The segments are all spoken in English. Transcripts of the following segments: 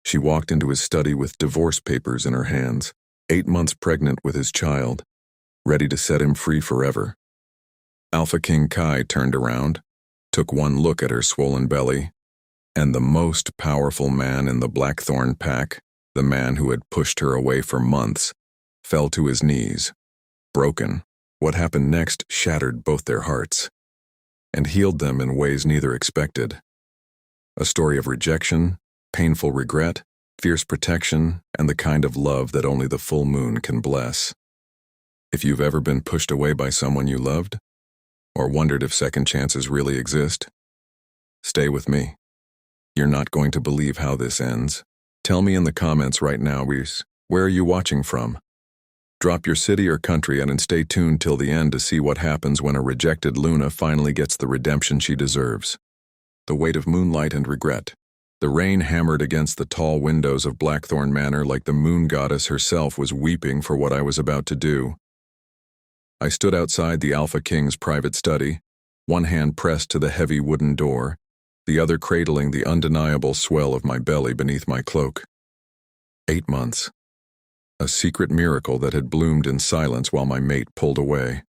She walked into his study with divorce papers in her hands, 8 months pregnant with his child, ready to set him free forever. Alpha King Kai turned around, took one look at her swollen belly, and the most powerful man in the Blackthorn Pack, the man who had pushed her away for months, fell to his knees, broken. What happened next shattered both their hearts, and healed them in ways neither expected. A story of rejection, painful regret, fierce protection, and the kind of love that only the full moon can bless. If you've ever been pushed away by someone you loved, or wondered if second chances really exist, stay with me. You're not going to believe how this ends. Tell me in the comments right now, where are you watching from? Drop your city or country and stay tuned till the end to see what happens when a rejected Luna finally gets the redemption she deserves. The weight of moonlight and regret. The rain hammered against the tall windows of Blackthorn Manor like the moon goddess herself was weeping for what I was about to do. I stood outside the Alpha King's private study, one hand pressed to the heavy wooden door, the other cradling the undeniable swell of my belly beneath my cloak. 8 months. A secret miracle that had bloomed in silence while my mate pulled away.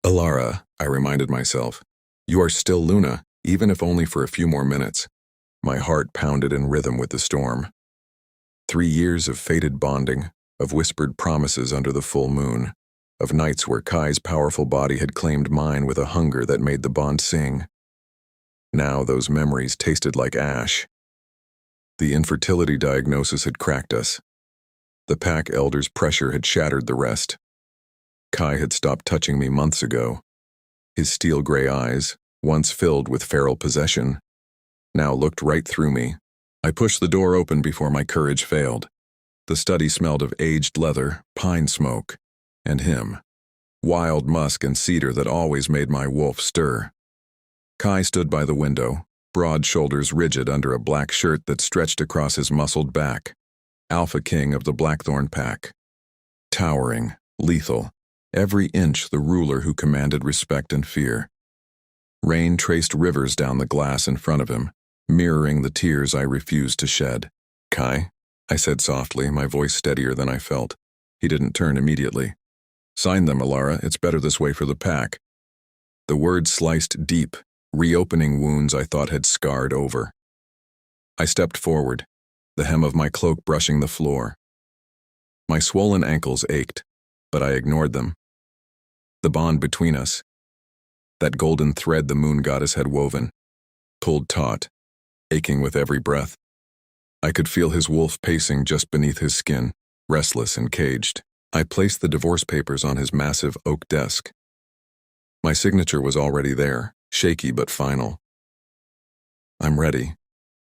Elara, I reminded myself, you are still Luna, even if only for a few more minutes. My heart pounded in rhythm with the storm. 3 years of fated bonding, of whispered promises under the full moon, of nights where Kai's powerful body had claimed mine with a hunger that made the bond sing. Now those memories tasted like ash. The infertility diagnosis had cracked us. The pack elder's pressure had shattered the rest. Kai had stopped touching me months ago. His steel-gray eyes, once filled with feral possession, now looked right through me. I pushed the door open before my courage failed. The study smelled of aged leather, pine smoke, and him. Wild musk and cedar that always made my wolf stir. Kai stood by the window, broad shoulders rigid under a black shirt that stretched across his muscled back. Alpha King of the Blackthorn Pack. Towering, lethal, every inch the ruler who commanded respect and fear. Rain traced rivers down the glass in front of him, mirroring the tears I refused to shed. Kai, I said softly, my voice steadier than I felt. He didn't turn immediately. Sign them, Elara, it's better this way for the pack. The words sliced deep, reopening wounds I thought had scarred over. I stepped forward, the hem of my cloak brushing the floor. My swollen ankles ached, but I ignored them. The bond between us, that golden thread the moon goddess had woven, pulled taut, aching with every breath. I could feel his wolf pacing just beneath his skin, restless and caged. I placed the divorce papers on his massive oak desk. My signature was already there, shaky but final. I'm ready,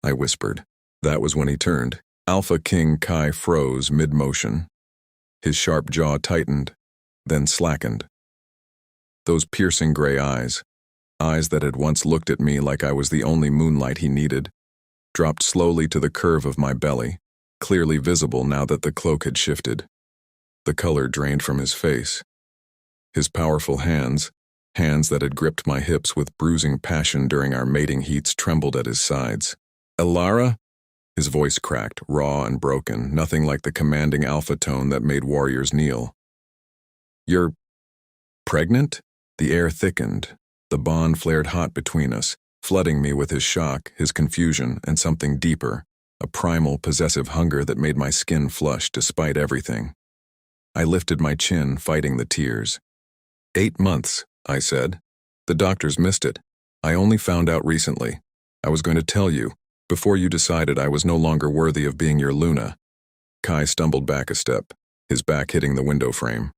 I whispered. That was when he turned. Alpha King Kai froze mid-motion. His sharp jaw tightened, then slackened. Those piercing gray eyes that had once looked at me like I was the only moonlight he needed, dropped slowly to the curve of my belly, clearly visible now that the cloak had shifted. The color drained from his face. His powerful hands that had gripped my hips with bruising passion during our mating heats, trembled at his sides. Elara? His voice cracked, raw and broken, nothing like the commanding alpha tone that made warriors kneel. You're pregnant? The air thickened. The bond flared hot between us, flooding me with his shock, his confusion, and something deeper, a primal, possessive hunger that made my skin flush despite everything. I lifted my chin, fighting the tears. 8 months, I said. The doctors missed it. I only found out recently. I was going to tell you, before you decided I was no longer worthy of being your Luna. Kai stumbled back a step, his back hitting the window frame.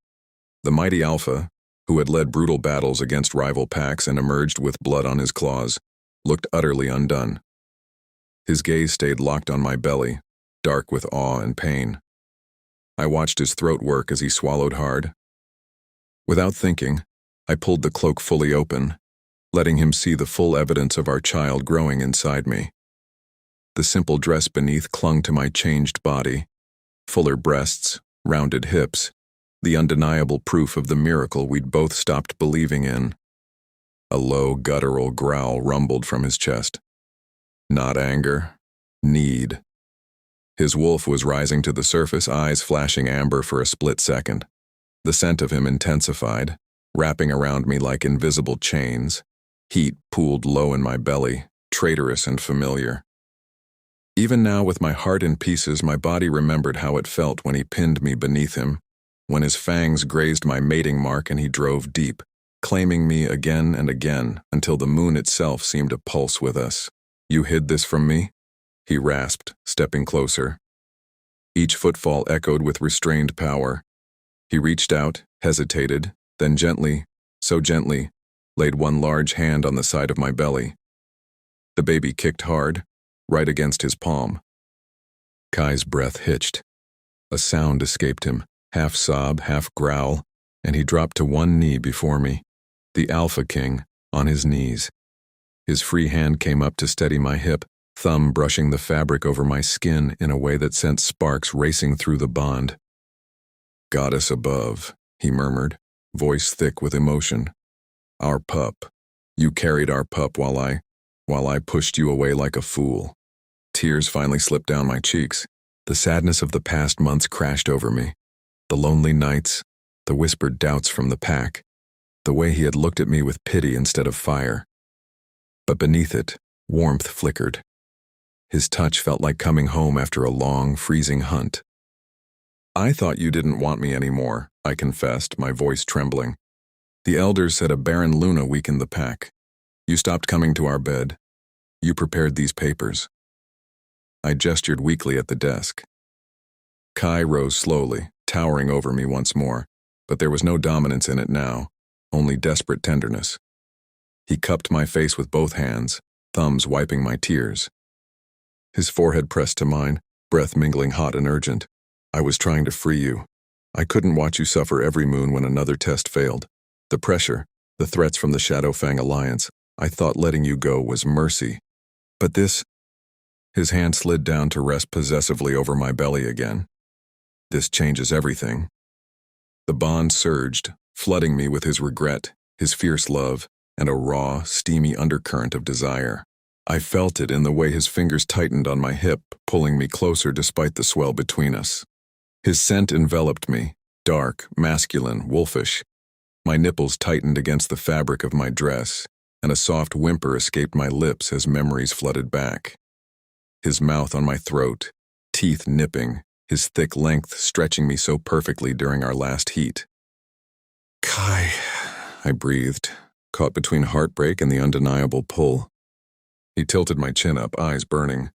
The mighty Alpha, who had led brutal battles against rival packs and emerged with blood on his claws, looked utterly undone. His gaze stayed locked on my belly, dark with awe and pain. I watched his throat work as he swallowed hard. Without thinking, I pulled the cloak fully open, letting him see the full evidence of our child growing inside me. The simple dress beneath clung to my changed body, fuller breasts, rounded hips, the undeniable proof of the miracle we'd both stopped believing in. A low, guttural growl rumbled from his chest. Not anger, need. His wolf was rising to the surface, eyes flashing amber for a split second. The scent of him intensified, wrapping around me like invisible chains. Heat pooled low in my belly, traitorous and familiar. Even now, with my heart in pieces, my body remembered how it felt when he pinned me beneath him, when his fangs grazed my mating mark and he drove deep, claiming me again and again until the moon itself seemed to pulse with us. "You hid this from me?" he rasped, stepping closer. Each footfall echoed with restrained power. He reached out, hesitated, then gently, so gently, laid one large hand on the side of my belly. The baby kicked hard, right against his palm. Kai's breath hitched. A sound escaped him, half sob, half growl, and he dropped to one knee before me, the Alpha King, on his knees. His free hand came up to steady my hip, thumb brushing the fabric over my skin in a way that sent sparks racing through the bond. "Goddess above," he murmured, voice thick with emotion. "Our pup. You carried our pup while I pushed you away like a fool." Tears finally slipped down my cheeks. The sadness of the past months crashed over me. The lonely nights, the whispered doubts from the pack, the way he had looked at me with pity instead of fire. But beneath it, warmth flickered. His touch felt like coming home after a long, freezing hunt. "I thought you didn't want me anymore," I confessed, my voice trembling. "The elders said a barren Luna weakened the pack. You stopped coming to our bed. You prepared these papers." I gestured weakly at the desk. Kai rose slowly, towering over me once more, but there was no dominance in it now, only desperate tenderness. He cupped my face with both hands, thumbs wiping my tears. His forehead pressed to mine, breath mingling hot and urgent. "I was trying to free you. I couldn't watch you suffer every moon when another test failed. The pressure, the threats from the Shadowfang Alliance, I thought letting you go was mercy. But this..." His hand slid down to rest possessively over my belly again. "This changes everything." The bond surged, flooding me with his regret, his fierce love, and a raw, steamy undercurrent of desire. I felt it in the way his fingers tightened on my hip, pulling me closer despite the swell between us. His scent enveloped me, dark, masculine, wolfish. My nipples tightened against the fabric of my dress, and a soft whimper escaped my lips as memories flooded back. His mouth on my throat, teeth nipping, his thick length stretching me so perfectly during our last heat. "Kai," I breathed, caught between heartbreak and the undeniable pull. He tilted my chin up, eyes burning.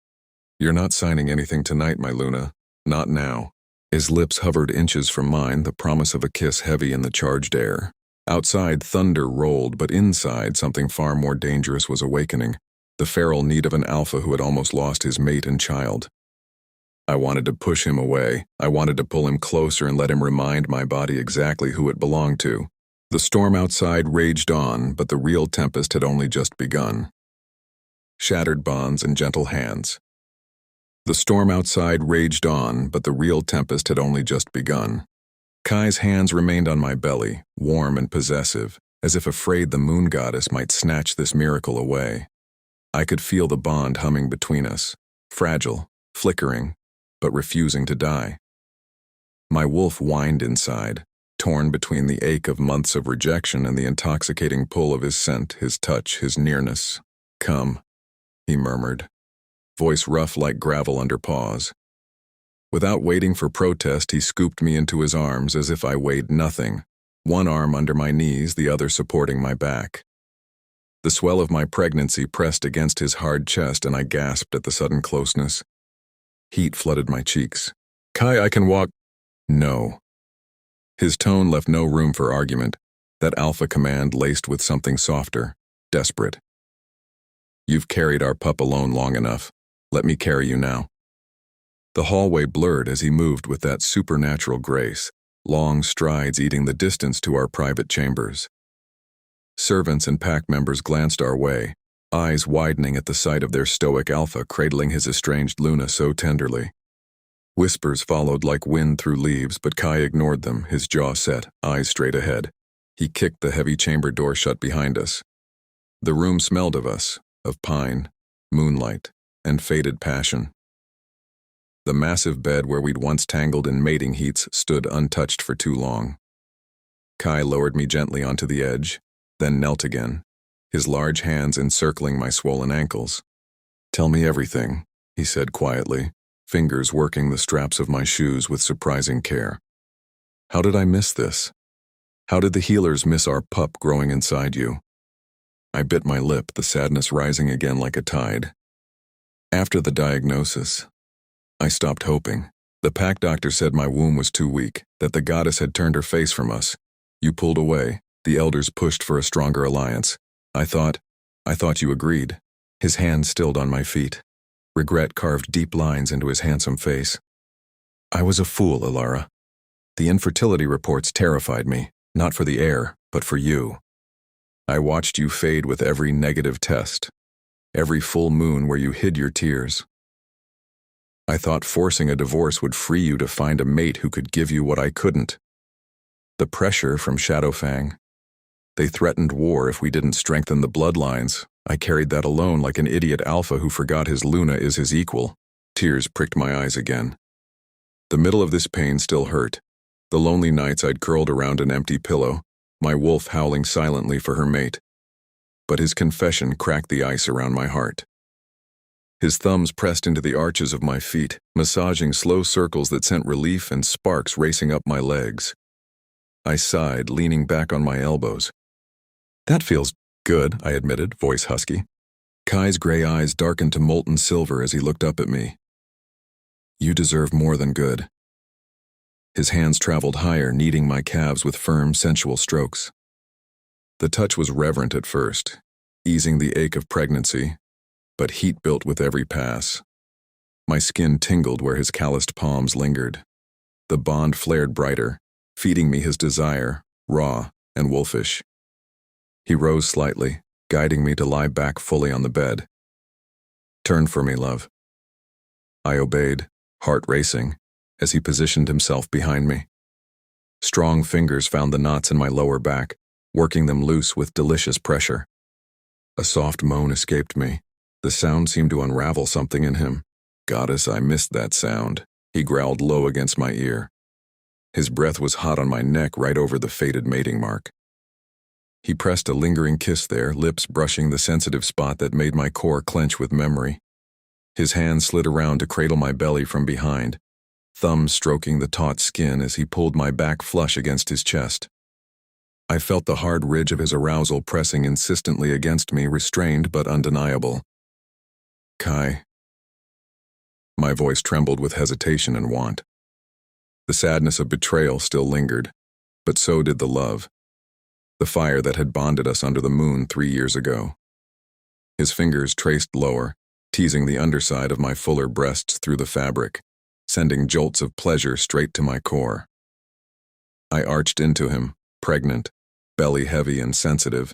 "You're not signing anything tonight, my Luna. Not now." His lips hovered inches from mine, the promise of a kiss heavy in the charged air. Outside, thunder rolled, but inside, something far more dangerous was awakening. The feral need of an alpha who had almost lost his mate and child. I wanted to push him away. I wanted to pull him closer and let him remind my body exactly who it belonged to. The storm outside raged on, but the real tempest had only just begun. Shattered bonds and gentle hands. The storm outside raged on, but the real tempest had only just begun. Kai's hands remained on my belly, warm and possessive, as if afraid the moon goddess might snatch this miracle away. I could feel the bond humming between us, fragile, flickering, but refusing to die. My wolf whined inside, torn between the ache of months of rejection and the intoxicating pull of his scent, his touch, his nearness. "Come," he murmured, voice rough like gravel under paws. Without waiting for protest, he scooped me into his arms as if I weighed nothing, one arm under my knees, the other supporting my back. The swell of my pregnancy pressed against his hard chest, and I gasped at the sudden closeness. Heat flooded my cheeks. "Kai, I can walk." "No." His tone left no room for argument, that alpha command laced with something softer, desperate. "You've carried our pup alone long enough. Let me carry you now." The hallway blurred as he moved with that supernatural grace, long strides eating the distance to our private chambers. Servants and pack members glanced our way, eyes widening at the sight of their stoic alpha cradling his estranged Luna so tenderly. Whispers followed like wind through leaves, but Kai ignored them, his jaw set, eyes straight ahead. He kicked the heavy chamber door shut behind us. The room smelled of us, of pine, moonlight, and faded passion. The massive bed where we'd once tangled in mating heats stood untouched for too long. Kai lowered me gently onto the edge, then knelt again, his large hands encircling my swollen ankles. "Tell me everything," he said quietly, fingers working the straps of my shoes with surprising care. "How did I miss this? How did the healers miss our pup growing inside you?" I bit my lip, the sadness rising again like a tide. After the diagnosis, I stopped hoping. The pack doctor said my womb was too weak, that the goddess had turned her face from us. You pulled away. The elders pushed for a stronger alliance. I thought you agreed. His hand stilled on my feet. Regret carved deep lines into his handsome face. I was a fool, Elara. The infertility reports terrified me, not for the heir, but for you. I watched you fade with every negative test, every full moon where you hid your tears. I thought forcing a divorce would free you to find a mate who could give you what I couldn't. The pressure from Shadowfang. They threatened war if we didn't strengthen the bloodlines. I carried that alone like an idiot alpha who forgot his Luna is his equal. Tears pricked my eyes again. The middle of this pain still hurt. The lonely nights I'd curled around an empty pillow, my wolf howling silently for her mate. But his confession cracked the ice around my heart. His thumbs pressed into the arches of my feet, massaging slow circles that sent relief and sparks racing up my legs. I sighed, leaning back on my elbows. "That feels good," I admitted, voice husky. Kai's gray eyes darkened to molten silver as he looked up at me. "You deserve more than good." His hands traveled higher, kneading my calves with firm, sensual strokes. The touch was reverent at first, easing the ache of pregnancy, but heat built with every pass. My skin tingled where his calloused palms lingered. The bond flared brighter, feeding me his desire, raw and wolfish. He rose slightly, guiding me to lie back fully on the bed. "Turn for me, love." I obeyed, heart racing, as he positioned himself behind me. Strong fingers found the knots in my lower back, working them loose with delicious pressure. A soft moan escaped me. The sound seemed to unravel something in him. "Goddess, I missed that sound," he growled low against my ear. His breath was hot on my neck right over the fated mating mark. He pressed a lingering kiss there, lips brushing the sensitive spot that made my core clench with memory. His hand slid around to cradle my belly from behind, thumbs stroking the taut skin as he pulled my back flush against his chest. I felt the hard ridge of his arousal pressing insistently against me, restrained but undeniable. "Kai." My voice trembled with hesitation and want. The sadness of betrayal still lingered, but so did the love. The fire that had bonded us under the moon 3 years ago. His fingers traced lower, teasing the underside of my fuller breasts through the fabric, sending jolts of pleasure straight to my core. I arched into him, pregnant, belly heavy and sensitive,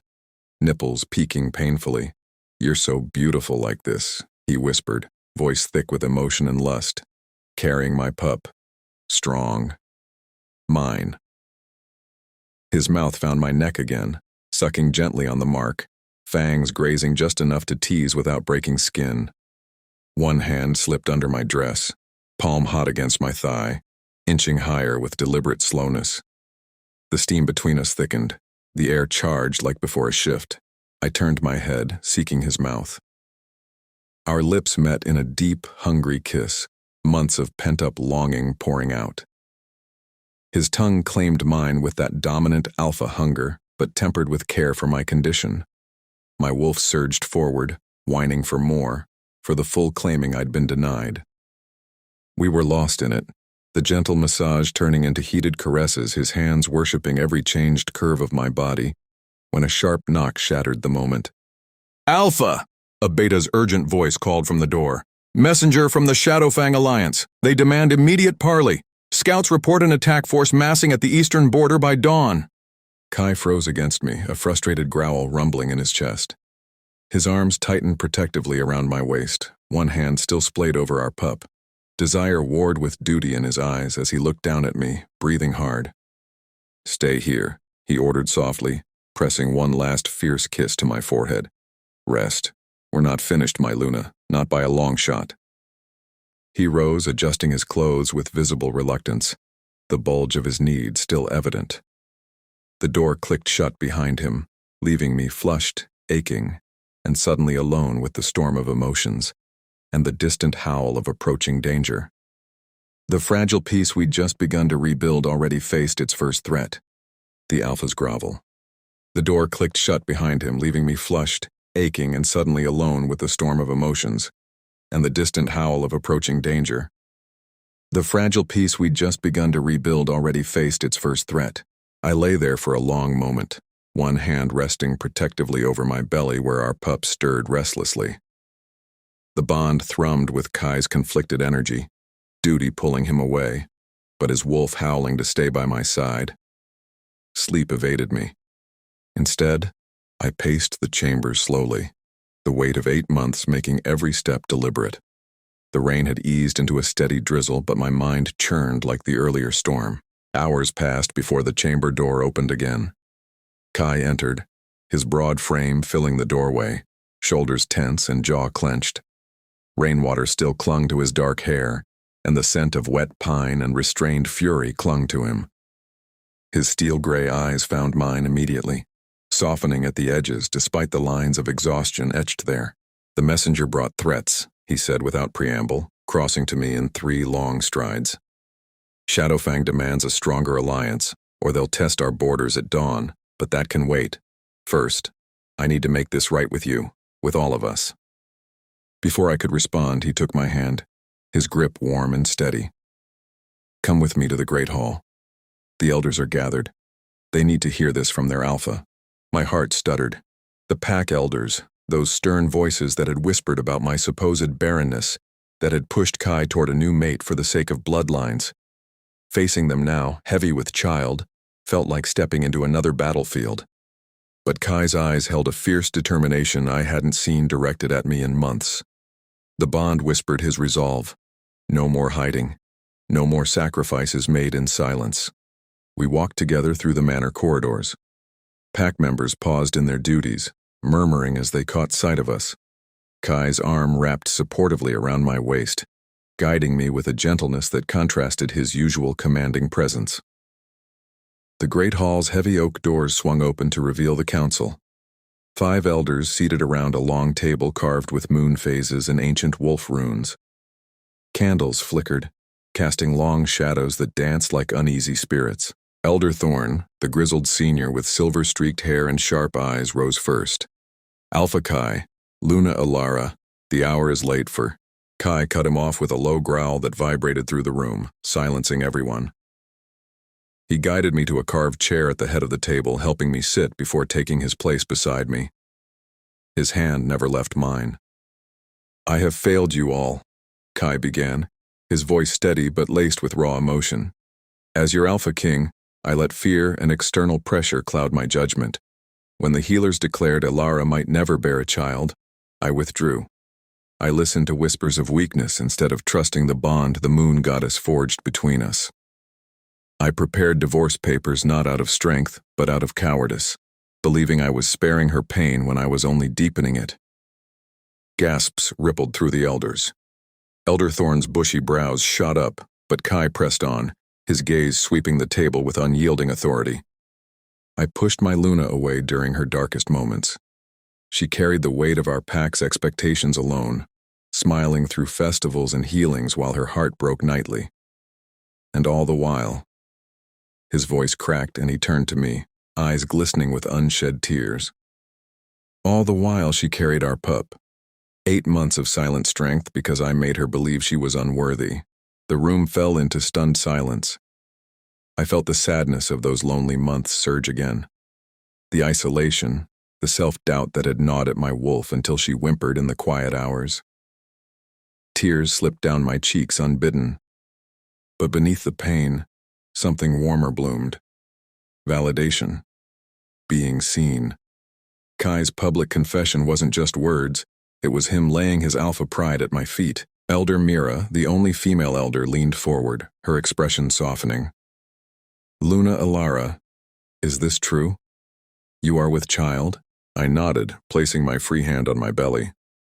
nipples peaking painfully. "You're so beautiful like this," he whispered, voice thick with emotion and lust, carrying my pup. Strong. Mine. His mouth found my neck again, sucking gently on the mark, fangs grazing just enough to tease without breaking skin. One hand slipped under my dress, palm hot against my thigh, inching higher with deliberate slowness. The steam between us thickened, the air charged like before a shift. I turned my head, seeking his mouth. Our lips met in a deep, hungry kiss, months of pent-up longing pouring out. His tongue claimed mine with that dominant alpha hunger, but tempered with care for my condition. My wolf surged forward, whining for more, for the full claiming I'd been denied. We were lost in it, the gentle massage turning into heated caresses, his hands worshipping every changed curve of my body, when a sharp knock shattered the moment. "Alpha!" A beta's urgent voice called from the door. "Messenger from the Shadowfang Alliance. They demand immediate parley. Scouts report an attack force massing at the eastern border by dawn." Kai froze against me, a frustrated growl rumbling in his chest. His arms tightened protectively around my waist, one hand still splayed over our pup. Desire warred with duty in his eyes as he looked down at me, breathing hard. "Stay here," he ordered softly, pressing one last fierce kiss to my forehead. "Rest. We're not finished, my Luna, not by a long shot." He rose, adjusting his clothes with visible reluctance, the bulge of his need still evident. The door clicked shut behind him, leaving me flushed, aching, and suddenly alone with the storm of emotions and the distant howl of approaching danger. The fragile piece we'd just begun to rebuild already faced its first threat, the Alpha's grovel. The door clicked shut behind him, leaving me flushed, aching, and suddenly alone with the storm of emotions and the distant howl of approaching danger. The fragile piece we'd just begun to rebuild already faced its first threat. I lay there for a long moment, one hand resting protectively over my belly where our pup stirred restlessly. The bond thrummed with Kai's conflicted energy, duty pulling him away, but his wolf howling to stay by my side. Sleep evaded me. Instead, I paced the chamber slowly, the weight of 8 months making every step deliberate. The rain had eased into a steady drizzle, but my mind churned like the earlier storm. Hours passed before the chamber door opened again. Kai entered, his broad frame filling the doorway, shoulders tense and jaw clenched. Rainwater still clung to his dark hair, and the scent of wet pine and restrained fury clung to him. His steel-gray eyes found mine immediately, softening at the edges despite the lines of exhaustion etched there. "The messenger brought threats," he said without preamble, crossing to me in 3 long strides. "Shadowfang demands a stronger alliance, or they'll test our borders at dawn, but that can wait. First, I need to make this right with you, with all of us." Before I could respond, he took my hand, his grip warm and steady. "Come with me to the Great Hall. The elders are gathered. They need to hear this from their alpha." My heart stuttered. The pack elders, those stern voices that had whispered about my supposed barrenness, that had pushed Kai toward a new mate for the sake of bloodlines. Facing them now, heavy with child, felt like stepping into another battlefield. But Kai's eyes held a fierce determination I hadn't seen directed at me in months. The bond whispered his resolve. No more hiding. No more sacrifices made in silence. We walked together through the manor corridors. Pack members paused in their duties, murmuring as they caught sight of us. Kai's arm wrapped supportively around my waist, guiding me with a gentleness that contrasted his usual commanding presence. The great hall's heavy oak doors swung open to reveal the council. 5 elders seated around a long table carved with moon phases and ancient wolf runes. Candles flickered, casting long shadows that danced like uneasy spirits. Elder Thorn, the grizzled senior with silver-streaked hair and sharp eyes, rose first. "Alpha Kai, Luna Elara, the hour is late for..." Kai cut him off with a low growl that vibrated through the room, silencing everyone. He guided me to a carved chair at the head of the table, helping me sit before taking his place beside me. His hand never left mine. "I have failed you all," Kai began, his voice steady but laced with raw emotion. "As your Alpha King, I let fear and external pressure cloud my judgment. When the healers declared Elara might never bear a child, I withdrew. I listened to whispers of weakness instead of trusting the bond the moon goddess forged between us. I prepared divorce papers not out of strength, but out of cowardice, believing I was sparing her pain when I was only deepening it." Gasps rippled through the elders. Elder Thorn's bushy brows shot up, but Kai pressed on, his gaze sweeping the table with unyielding authority. I pushed my Luna away during her darkest moments. She carried the weight of our pack's expectations alone, smiling through festivals and healings while her heart broke nightly. And all the while, his voice cracked and he turned to me, eyes glistening with unshed tears. All the while she carried our pup. 8 months of silent strength because I made her believe she was unworthy. The room fell into stunned silence. I felt the sadness of those lonely months surge again. The isolation, the self-doubt that had gnawed at my wolf until she whimpered in the quiet hours. Tears slipped down my cheeks unbidden. But beneath the pain, something warmer bloomed. Validation. Being seen. Kai's public confession wasn't just words, it was him laying his alpha pride at my feet. Elder Mira, the only female elder, leaned forward, her expression softening. "Luna Elara, is this true? You are with child?" I nodded, placing my free hand on my belly.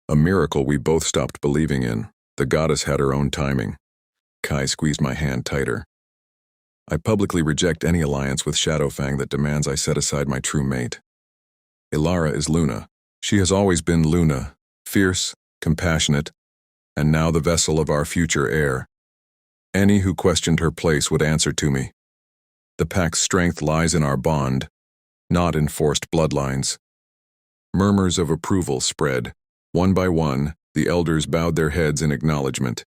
A miracle we both stopped believing in. The goddess had her own timing. Kai squeezed my hand tighter. I publicly reject any alliance with Shadowfang that demands I set aside my true mate. Elara is Luna. She has always been Luna, fierce, compassionate, and now the vessel of our future heir. Any who questioned her place would answer to me. The pack's strength lies in our bond, not in forced bloodlines. Murmurs of approval spread. One by one, the elders bowed their heads in acknowledgement.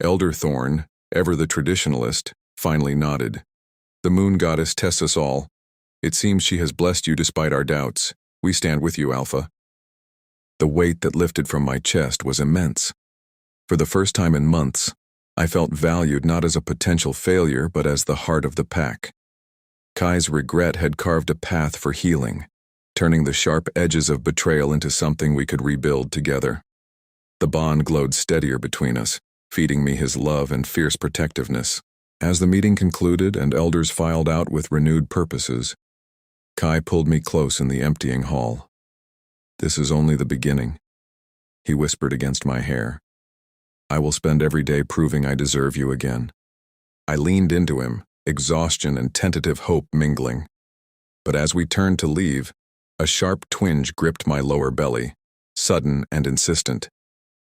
Elder Thorn, ever the traditionalist, finally nodded. The moon goddess tests us all. It seems she has blessed you despite our doubts. We stand with you, Alpha. The weight that lifted from my chest was immense. For the first time in months, I felt valued not as a potential failure but as the heart of the pack. Kai's regret had carved a path for healing, turning the sharp edges of betrayal into something we could rebuild together. The bond glowed steadier between us, feeding me his love and fierce protectiveness. As the meeting concluded and elders filed out with renewed purposes, Kai pulled me close in the emptying hall. "This is only the beginning," he whispered against my hair. "I will spend every day proving I deserve you again." I leaned into him, exhaustion and tentative hope mingling. But as we turned to leave, a sharp twinge gripped my lower belly, sudden and insistent.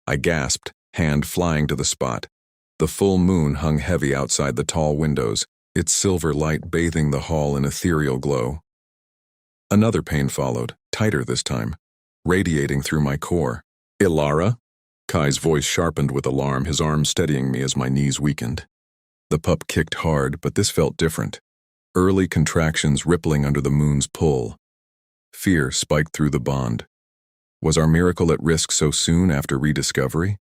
I gasped, hand flying to the spot. The full moon hung heavy outside the tall windows, its silver light bathing the hall in ethereal glow. Another pain followed, tighter this time, radiating through my core. "Elara?" Kai's voice sharpened with alarm, his arm steadying me as my knees weakened. The pup kicked hard, but this felt different. Early contractions rippling under the moon's pull. Fear spiked through the bond. Was our miracle at risk so soon after rediscovery?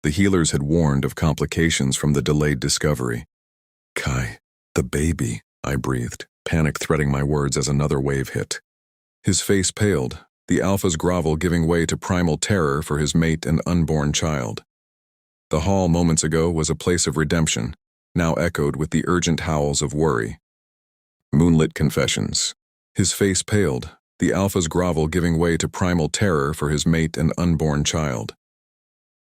The healers had warned of complications from the delayed discovery. "Kai, the baby," I breathed, panic threading my words as another wave hit. His face paled, the alpha's grovel giving way to primal terror for his mate and unborn child. The hall moments ago was a place of redemption, now echoed with the urgent howls of worry. Moonlit confessions. His face paled, the alpha's grovel giving way to primal terror for his mate and unborn child.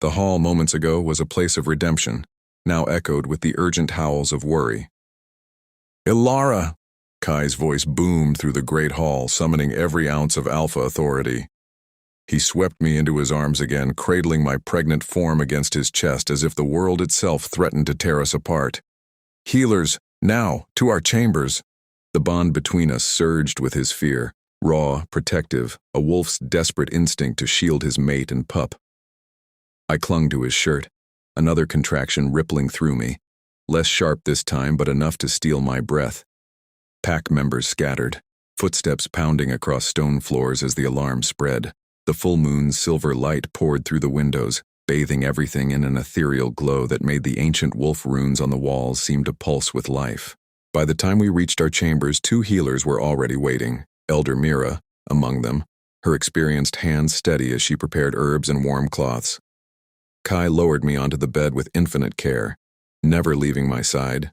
The hall moments ago was a place of redemption, now echoed with the urgent howls of worry. "Elara!" Kai's voice boomed through the great hall, summoning every ounce of alpha authority. He swept me into his arms again, cradling my pregnant form against his chest as if the world itself threatened to tear us apart. "Healers, now, to our chambers!" The bond between us surged with his fear, raw, protective, a wolf's desperate instinct to shield his mate and pup. I clung to his shirt, another contraction rippling through me, less sharp this time but enough to steal my breath. Pack members scattered, footsteps pounding across stone floors as the alarm spread. The full moon's silver light poured through the windows, bathing everything in an ethereal glow that made the ancient wolf runes on the walls seem to pulse with life. By the time we reached our chambers, 2 healers were already waiting, Elder Mira among them, her experienced hands steady as she prepared herbs and warm cloths. Kai lowered me onto the bed with infinite care, never leaving my side.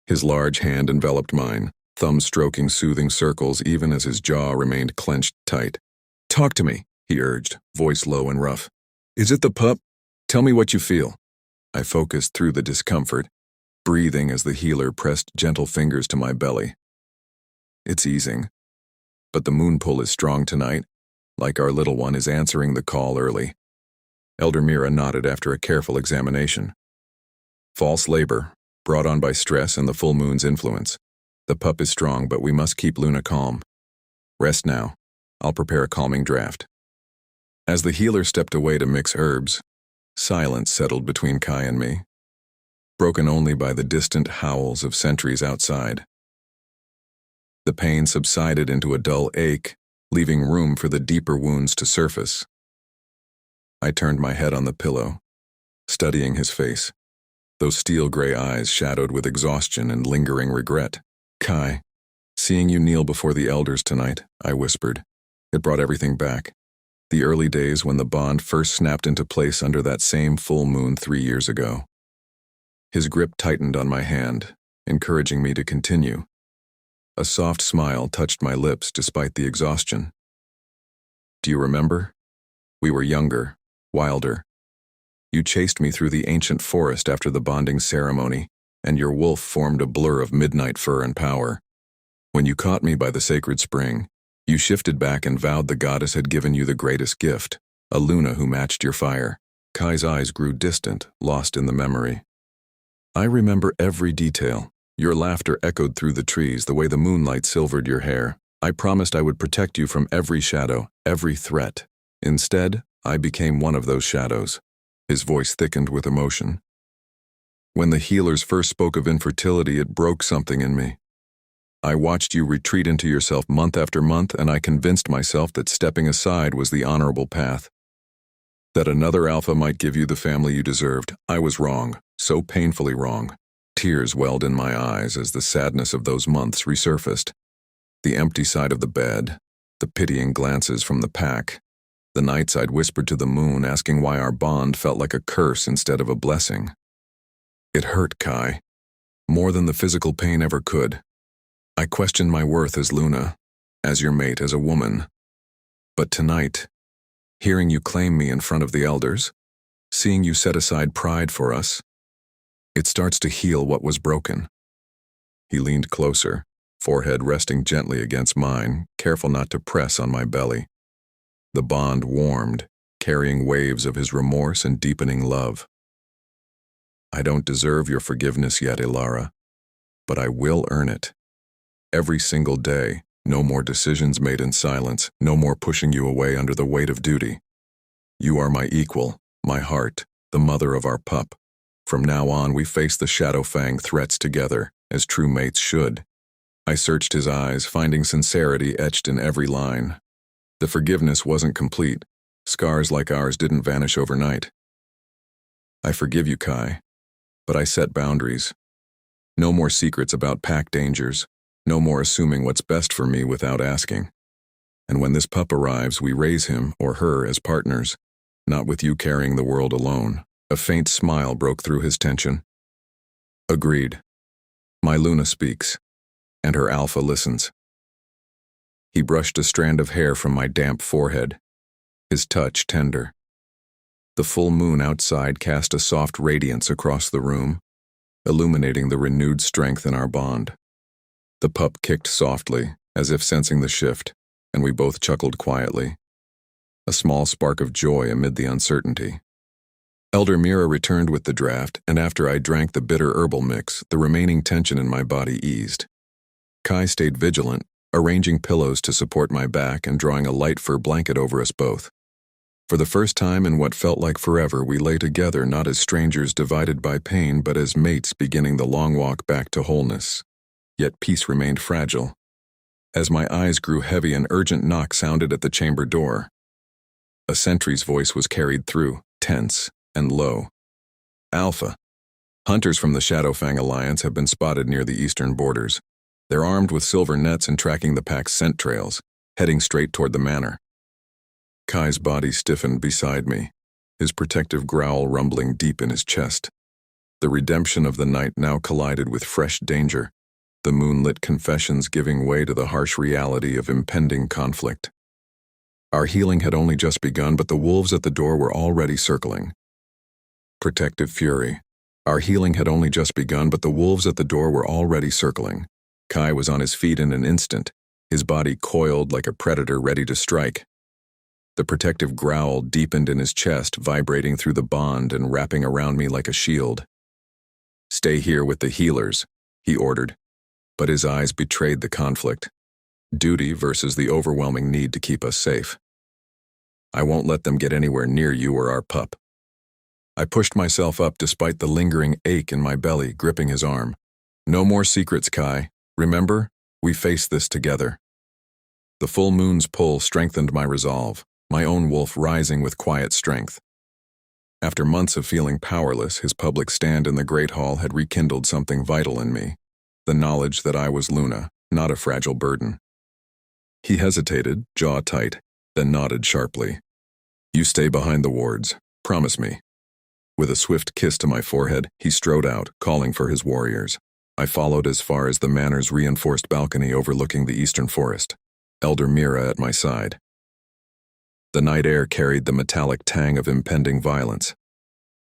His large hand enveloped mine, thumb stroking soothing circles even as his jaw remained clenched tight. "Talk to me," he urged, voice low and rough. "Is it the pup? Tell me what you feel." I focused through the discomfort, breathing as the healer pressed gentle fingers to my belly. "It's easing. But the moon pull is strong tonight, like our little one is answering the call early." Elder Mira nodded after a careful examination. "False labor, brought on by stress and the full moon's influence. The pup is strong, but we must keep Luna calm. Rest now. I'll prepare a calming draft." As the healer stepped away to mix herbs, silence settled between Kai and me, broken only by the distant howls of sentries outside. The pain subsided into a dull ache, leaving room for the deeper wounds to surface. I turned my head on the pillow, studying his face, those steel-gray eyes shadowed with exhaustion and lingering regret. "Kai, seeing you kneel before the elders tonight," I whispered. It brought everything back. The early days when the bond first snapped into place under that same full moon 3 years ago. His grip tightened on my hand, encouraging me to continue. A soft smile touched my lips despite the exhaustion. "Do you remember? We were younger, wilder. You chased me through the ancient forest after the bonding ceremony, and your wolf formed a blur of midnight fur and power. When you caught me by the sacred spring, you shifted back and vowed the goddess had given you the greatest gift, a Luna who matched your fire. Kai's eyes grew distant, lost in the memory. I remember every detail. Your laughter echoed through the trees, the way the moonlight silvered your hair. I promised I would protect you from every shadow, every threat. Instead, I became one of those shadows. His voice thickened with emotion. When the healers first spoke of infertility, it broke something in me. I watched you retreat into yourself month after month, and I convinced myself that stepping aside was the honorable path. That another alpha might give you the family you deserved. I was wrong, so painfully wrong. Tears welled in my eyes as the sadness of those months resurfaced. The empty side of the bed, the pitying glances from the pack, the nights I'd whispered to the moon asking why our bond felt like a curse instead of a blessing. It hurt, Kai, more than the physical pain ever could. I questioned my worth as Luna, as your mate, as a woman. But tonight, hearing you claim me in front of the elders, seeing you set aside pride for us, it starts to heal what was broken. He leaned closer, forehead resting gently against mine, careful not to press on my belly. The bond warmed, carrying waves of his remorse and deepening love. I don't deserve your forgiveness yet, Elara, but I will earn it. Every single day, no more decisions made in silence, no more pushing you away under the weight of duty. You are my equal, my heart, the mother of our pup. From now on, we face the Shadow Fang threats together, as true mates should. I searched his eyes, finding sincerity etched in every line. The forgiveness wasn't complete. Scars like ours didn't vanish overnight. I forgive you, Kai, but I set boundaries. No more secrets about pack dangers. No more assuming what's best for me without asking. And when this pup arrives, we raise him or her as partners, not with you carrying the world alone. A faint smile broke through his tension. Agreed. My Luna speaks, and her alpha listens. He brushed a strand of hair from my damp forehead, his touch tender. The full moon outside cast a soft radiance across the room, illuminating the renewed strength in our bond. The pup kicked softly, as if sensing the shift, and we both chuckled quietly, a small spark of joy amid the uncertainty. Elder Mira returned with the draft, and after I drank the bitter herbal mix, the remaining tension in my body eased. Kai stayed vigilant, arranging pillows to support my back and drawing a light fur blanket over us both. For the first time in what felt like forever, we lay together not as strangers divided by pain, but as mates beginning the long walk back to wholeness. Yet peace remained fragile. As my eyes grew heavy, an urgent knock sounded at the chamber door. A sentry's voice was carried through, tense and low. Alpha. Hunters from the Shadowfang Alliance have been spotted near the eastern borders. They're armed with silver nets and tracking the pack's scent trails, heading straight toward the manor. Kai's body stiffened beside me, his protective growl rumbling deep in his chest. The redemption of the night now collided with fresh danger, the moonlit confessions giving way to the harsh reality of impending conflict. Our healing had only just begun, but the wolves at the door were already circling. Protective fury. Our healing had only just begun, but the wolves at the door were already circling. Kai was on his feet in an instant, his body coiled like a predator ready to strike. The protective growl deepened in his chest, vibrating through the bond and wrapping around me like a shield. "Stay here with the healers," he ordered, but his eyes betrayed the conflict. Duty versus the overwhelming need to keep us safe. "I won't let them get anywhere near you or our pup." I pushed myself up despite the lingering ache in my belly, gripping his arm. "No more secrets, Kai. Remember, we face this together." The full moon's pull strengthened my resolve, my own wolf rising with quiet strength. After months of feeling powerless, his public stand in the Great Hall had rekindled something vital in me, the knowledge that I was Luna, not a fragile burden. He hesitated, jaw tight, then nodded sharply. "You stay behind the wards. Promise me." With a swift kiss to my forehead, he strode out, calling for his warriors. I followed as far as the manor's reinforced balcony overlooking the eastern forest, Elder Mira at my side. The night air carried the metallic tang of impending violence.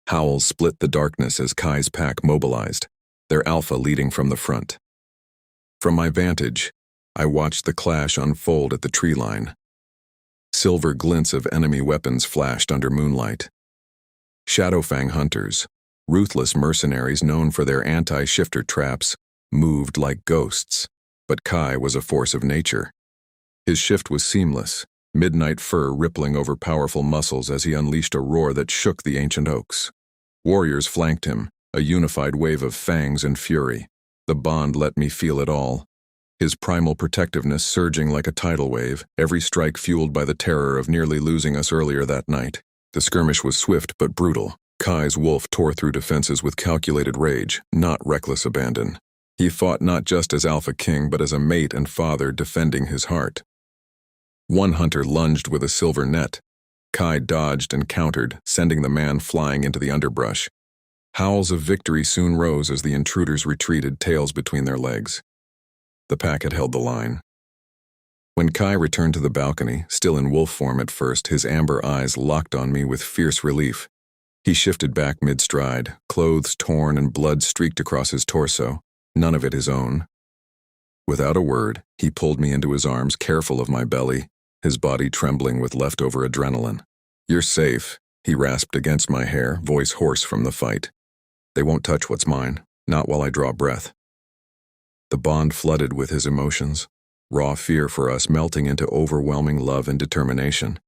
Howls split the darkness as Kai's pack mobilized, their alpha leading from the front. From my vantage, I watched the clash unfold at the tree line. Silver glints of enemy weapons flashed under moonlight. Shadowfang hunters, ruthless mercenaries known for their anti-shifter traps, moved like ghosts, but Kai was a force of nature. His shift was seamless, midnight fur rippling over powerful muscles as he unleashed a roar that shook the ancient oaks. Warriors flanked him, a unified wave of fangs and fury. The bond let me feel it all. His primal protectiveness surging like a tidal wave, every strike fueled by the terror of nearly losing us earlier that night. The skirmish was swift but brutal. Kai's wolf tore through defenses with calculated rage, not reckless abandon. He fought not just as Alpha King but as a mate and father defending his heart. One hunter lunged with a silver net. Kai dodged and countered, sending the man flying into the underbrush. Howls of victory soon rose as the intruders retreated, tails between their legs. The pack had held the line. When Kai returned to the balcony, still in wolf form at first, his amber eyes locked on me with fierce relief. He shifted back mid-stride, clothes torn and blood streaked across his torso, none of it his own. Without a word, he pulled me into his arms, careful of my belly, his body trembling with leftover adrenaline. "You're safe," he rasped against my hair, voice hoarse from the fight. "They won't touch what's mine, not while I draw breath." The bond flooded with his emotions, raw fear for us melting into overwhelming love and determination.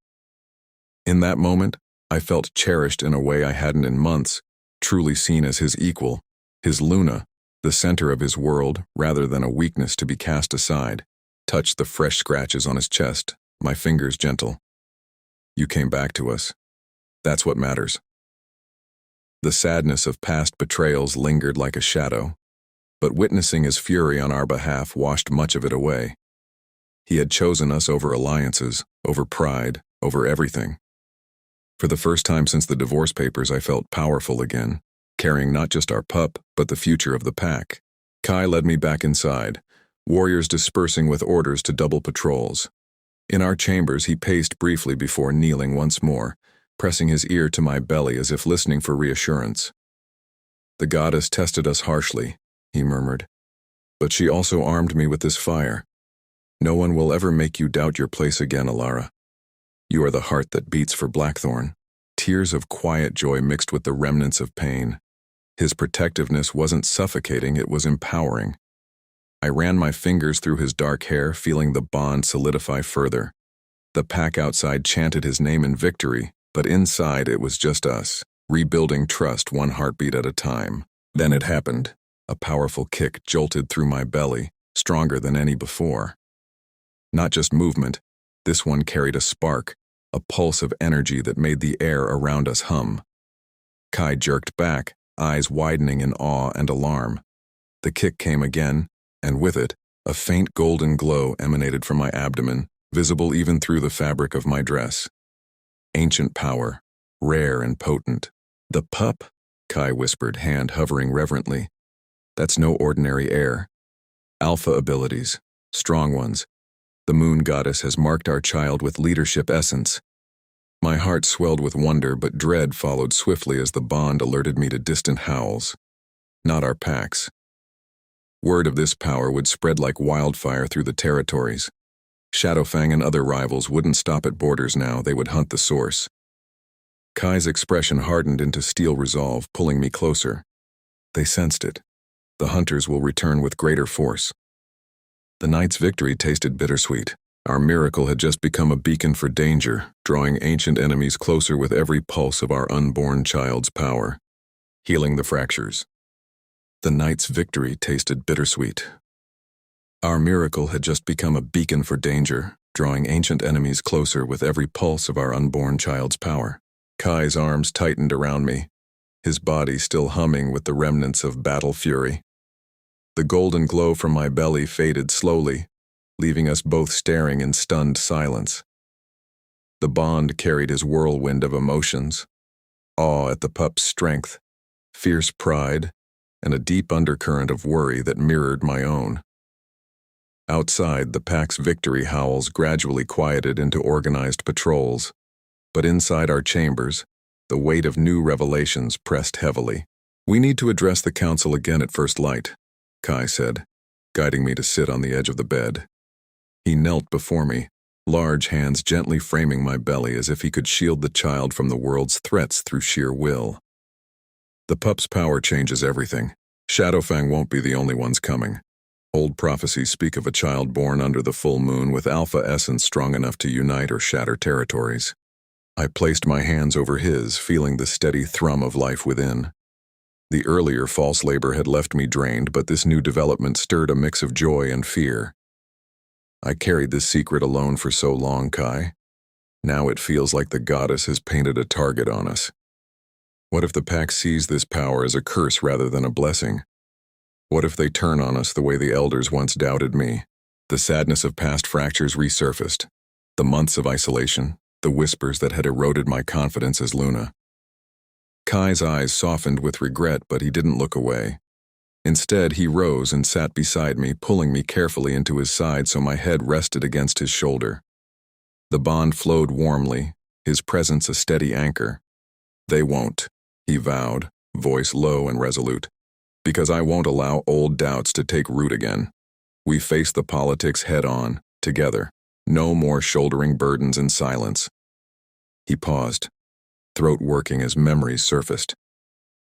In that moment, I felt cherished in a way I hadn't in months, truly seen as his equal, his Luna, the center of his world, rather than a weakness to be cast aside, touched the fresh scratches on his chest, my fingers gentle. "You came back to us. That's what matters." The sadness of past betrayals lingered like a shadow, but witnessing his fury on our behalf washed much of it away. He had chosen us over alliances, over pride, over everything. For the first time since the divorce papers, I felt powerful again, carrying not just our pup, but the future of the pack. Kai led me back inside, warriors dispersing with orders to double patrols. In our chambers, he paced briefly before kneeling once more, pressing his ear to my belly as if listening for reassurance. "The goddess tested us harshly," he murmured, "but she also armed me with this fire. No one will ever make you doubt your place again, Elara. You are the heart that beats for Blackthorn." Tears of quiet joy mixed with the remnants of pain. His protectiveness wasn't suffocating, it was empowering. I ran my fingers through his dark hair, feeling the bond solidify further. The pack outside chanted his name in victory, but inside it was just us, rebuilding trust one heartbeat at a time. Then it happened. A powerful kick jolted through my belly, stronger than any before. Not just movement, this one carried a spark, a pulse of energy that made the air around us hum. Kai jerked back, eyes widening in awe and alarm. The kick came again, and with it, a faint golden glow emanated from my abdomen, visible even through the fabric of my dress. Ancient power, rare and potent. "The pup," Kai whispered, hand hovering reverently. "That's no ordinary heir. Alpha abilities, strong ones. The moon goddess has marked our child with leadership essence." My heart swelled with wonder, but dread followed swiftly as the bond alerted me to distant howls. Not our packs. Word of this power would spread like wildfire through the territories. Shadowfang and other rivals wouldn't stop at borders now, they would hunt the source. Kai's expression hardened into steel resolve, pulling me closer. They sensed it. The hunters will return with greater force. The night's victory tasted bittersweet. Our miracle had just become a beacon for danger, drawing ancient enemies closer with every pulse of our unborn child's power, healing the fractures. The night's victory tasted bittersweet. Our miracle had just become a beacon for danger, drawing ancient enemies closer with every pulse of our unborn child's power. Kai's arms tightened around me, his body still humming with the remnants of battle fury. The golden glow from my belly faded slowly, leaving us both staring in stunned silence. The bond carried his whirlwind of emotions, awe at the pup's strength, fierce pride, and a deep undercurrent of worry that mirrored my own. Outside, the pack's victory howls gradually quieted into organized patrols, but inside our chambers, The weight of new revelations pressed heavily. "We need to address the council again at first light," Kai said, guiding me to sit on the edge of the bed. He knelt before me, large hands gently framing my belly as if he could shield the child from the world's threats through sheer will. "The pup's power changes everything. Shadowfang won't be the only ones coming. Old prophecies speak of a child born under the full moon with alpha essence strong enough to unite or shatter territories." I placed my hands over his, feeling the steady thrum of life within. The earlier false labor had left me drained, but this new development stirred a mix of joy and fear. I carried this secret alone for so long, Kai. Now it feels like the goddess has painted a target on us. What if the pack sees this power as a curse rather than a blessing? What if they turn on us the way the elders once doubted me? The sadness of past fractures resurfaced. The months of isolation, the whispers that had eroded my confidence as Luna. Kai's eyes softened with regret, but he didn't look away. Instead, he rose and sat beside me, pulling me carefully into his side so my head rested against his shoulder. The bond flowed warmly, his presence a steady anchor. "They won't," he vowed, voice low and resolute, "because I won't allow old doubts to take root again. We face the politics head-on, together. No more shouldering burdens in silence." He paused, throat working as memories surfaced.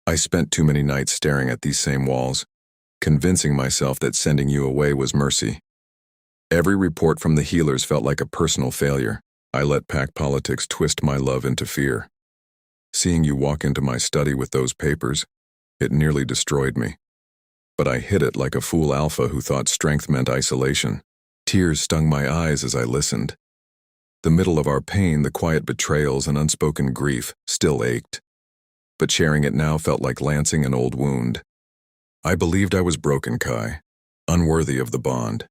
"I spent too many nights staring at these same walls, convincing myself that sending you away was mercy. Every report from the healers felt like a personal failure. I let pack politics twist my love into fear. Seeing you walk into my study with those papers, it nearly destroyed me. But I hid it like a fool alpha who thought strength meant isolation." Tears stung my eyes as I listened. The middle of our pain, the quiet betrayals and unspoken grief, still ached. But sharing it now felt like lancing an old wound. I believed I was broken, Kai, unworthy of the bond.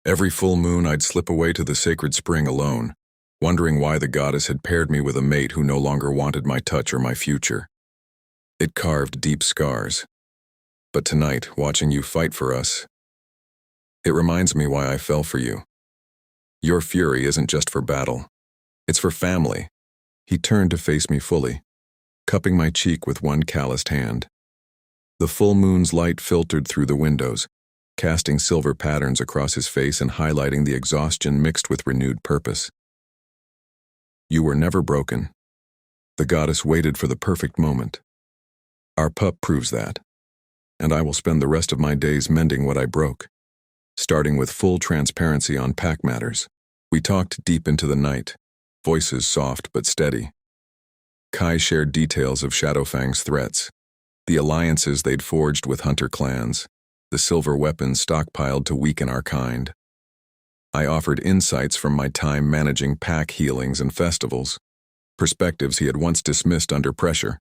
Every full moon I'd slip away to the sacred spring alone, wondering why the goddess had paired me with a mate who no longer wanted my touch or my future. It carved deep scars. But tonight, watching you fight for us, it reminds me why I fell for you. Your fury isn't just for battle. It's for family. He turned to face me fully, cupping my cheek with one calloused hand. The full moon's light filtered through the windows, casting silver patterns across his face and highlighting the exhaustion mixed with renewed purpose. "You were never broken. The goddess waited for the perfect moment. Our pup proves that. And I will spend the rest of my days mending what I broke. Starting with full transparency on pack matters." We talked deep into the night, voices soft but steady. Kai shared details of Shadowfang's threats, the alliances they'd forged with hunter clans, the silver weapons stockpiled to weaken our kind. I offered insights from my time managing pack healings and festivals, perspectives he had once dismissed under pressure.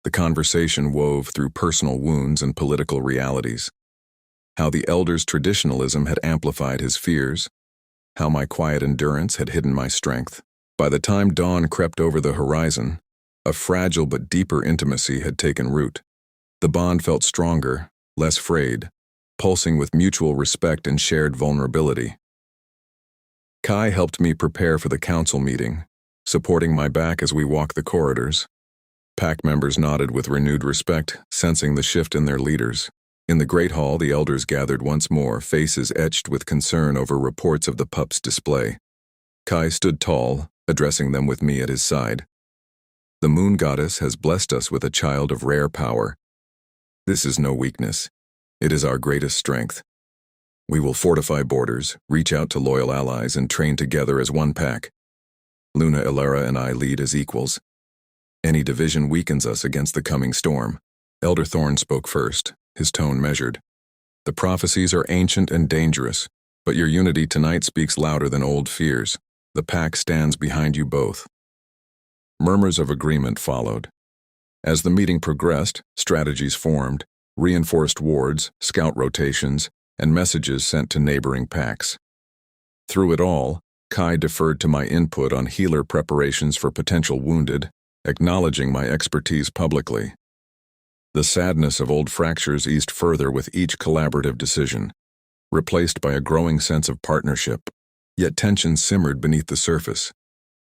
The conversation wove through personal wounds and political realities. How the elders' traditionalism had amplified his fears, how my quiet endurance had hidden my strength. By the time dawn crept over the horizon, a fragile but deeper intimacy had taken root. The bond felt stronger, less frayed, pulsing with mutual respect and shared vulnerability. Kai helped me prepare for the council meeting, supporting my back as we walked the corridors. Pack members nodded with renewed respect, sensing the shift in their leaders. In the great hall, the elders gathered once more, faces etched with concern over reports of the pup's display. Kai stood tall, addressing them with me at his side. "The moon goddess has blessed us with a child of rare power. This is no weakness. It is our greatest strength. We will fortify borders, reach out to loyal allies, and train together as one pack. Luna, Elara, and I lead as equals. Any division weakens us against the coming storm." Elder Thorn spoke first, his tone measured. "The prophecies are ancient and dangerous, but your unity tonight speaks louder than old fears. The pack stands behind you both." Murmurs of agreement followed. As the meeting progressed, strategies formed, reinforced wards, scout rotations, and messages sent to neighboring packs. Through it all, Kai deferred to my input on healer preparations for potential wounded, acknowledging my expertise publicly. The sadness of old fractures eased further with each collaborative decision, replaced by a growing sense of partnership, yet tension simmered beneath the surface.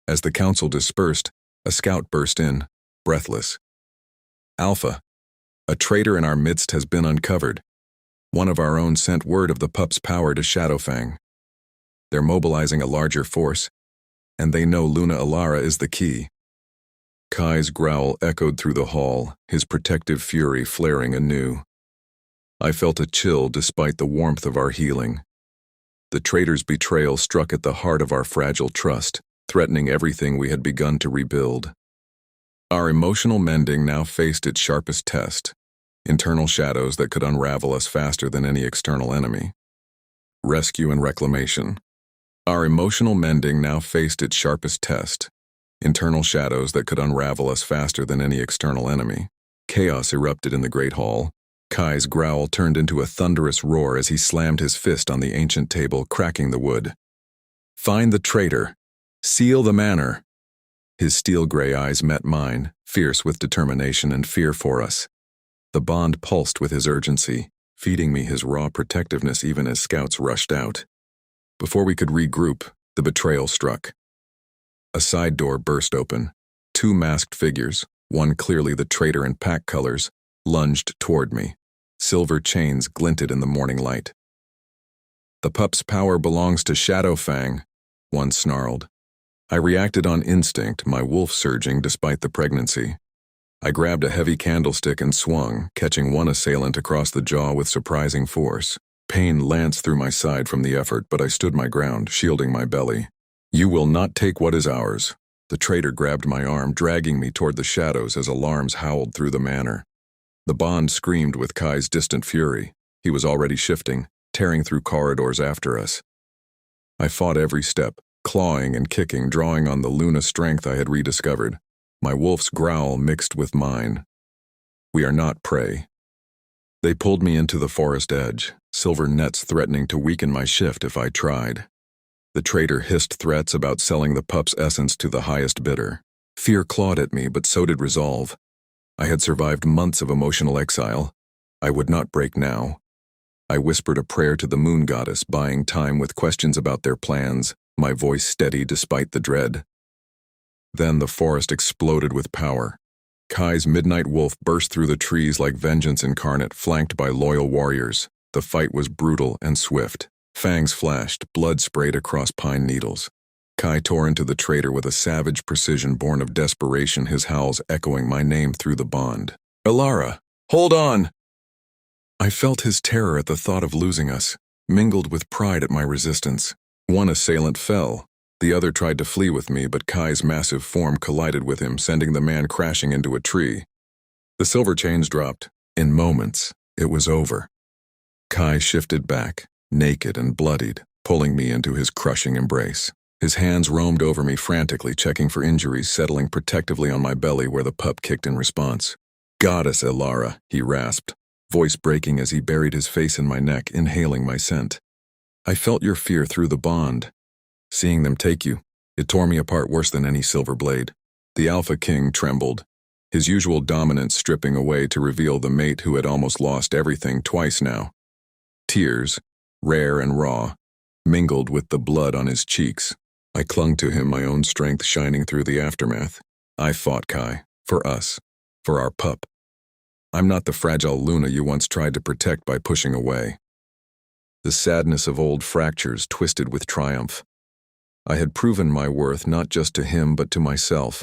As the council dispersed, A scout burst in, breathless. Alpha, a traitor in our midst has been uncovered. One of our own sent word of the pup's power to Shadowfang. They're mobilizing a larger force, and they know Luna Elara is the key. Kai's growl echoed through the hall, his protective fury flaring anew. I felt a chill despite the warmth of our healing. The traitor's betrayal struck at the heart of our fragile trust, threatening everything we had begun to rebuild. Our emotional mending now faced its sharpest test, internal shadows that could unravel us faster than any external enemy. Rescue and reclamation. Our emotional mending now faced its sharpest test, internal shadows that could unravel us faster than any external enemy. Chaos erupted in the great hall. Kai's growl turned into a thunderous roar as he slammed his fist on the ancient table, cracking the wood. Find the traitor. Seal the manor. His steel-gray eyes met mine, fierce with determination and fear for us. The bond pulsed with his urgency, feeding me his raw protectiveness even as scouts rushed out. Before we could regroup, the betrayal struck. A side door burst open. Two masked figures, one clearly the traitor in pack colors, lunged toward me. Silver chains glinted in the morning light. The pup's power belongs to Shadowfang, one snarled. I reacted on instinct, my wolf surging despite the pregnancy. I grabbed a heavy candlestick and swung, catching one assailant across the jaw with surprising force. Pain lanced through my side from the effort, but I stood my ground, shielding my belly. You will not take what is ours. The traitor grabbed my arm, dragging me toward the shadows as alarms howled through the manor. The bond screamed with Kai's distant fury. He was already shifting, tearing through corridors after us. I fought every step, clawing and kicking, drawing on the Luna strength I had rediscovered. My wolf's growl mixed with mine. We are not prey. They pulled me into the forest edge, silver nets threatening to weaken my shift if I tried. The traitor hissed threats about selling the pup's essence to the highest bidder. Fear clawed at me, but so did resolve. I had survived months of emotional exile. I would not break now. I whispered a prayer to the moon goddess, buying time with questions about their plans, my voice steady despite the dread. Then the forest exploded with power. Kai's midnight wolf burst through the trees like vengeance incarnate, flanked by loyal warriors. The fight was brutal and swift. Fangs flashed, blood sprayed across pine needles. Kai tore into the traitor with a savage precision born of desperation, his howls echoing my name through the bond. Elara, hold on! I felt his terror at the thought of losing us, mingled with pride at my resistance. One assailant fell. The other tried to flee with me, but Kai's massive form collided with him, sending the man crashing into a tree. The silver chains dropped. In moments, it was over. Kai shifted back, naked and bloodied, pulling me into his crushing embrace. His hands roamed over me frantically, checking for injuries, settling protectively on my belly where the pup kicked in response. Goddess Elara, he rasped, voice breaking as he buried his face in my neck, inhaling my scent. I felt your fear through the bond. Seeing them take you, it tore me apart worse than any silver blade. The Alpha King trembled, his usual dominance stripping away to reveal the mate who had almost lost everything twice now. Tears, rare and raw, mingled with the blood on his cheeks. I clung to him, my own strength shining through the aftermath. I fought Kai, for us, for our pup. I'm not the fragile Luna you once tried to protect by pushing away. The sadness of old fractures twisted with triumph. I had proven my worth not just to him but to myself.